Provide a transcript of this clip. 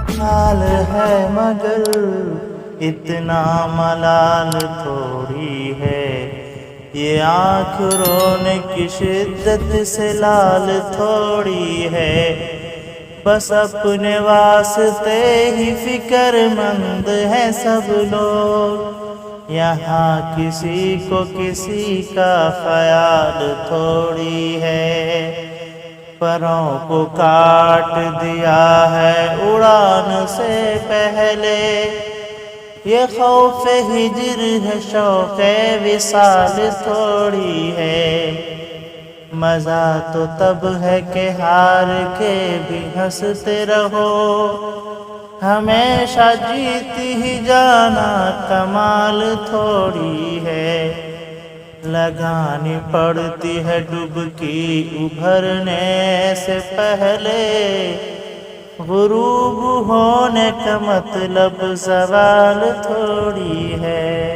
حال ہے مگر اتنا ملال تھوڑی ہے، یہ آنکھ رونے کی شدت سے لال تھوڑی ہے، بس اپنے واسطے ہی فکر مند ہیں سب لوگ، یہاں کسی کو کسی کا خیال تھوڑی ہے، پروں کو کاٹ دیا ہے اڑان سے پہلے، یہ خوف ہجر ہے شوق وصال تھوڑی ہے، مزہ تو تب ہے کہ ہار کے بھی ہنستے رہو، ہمیشہ جیتی ہی جانا کمال تھوڑی ہے، لگانی پڑتی ہے ڈبکی ابھرنے سے پہلے، غروب ہونے کا مطلب زوال تھوڑی ہے۔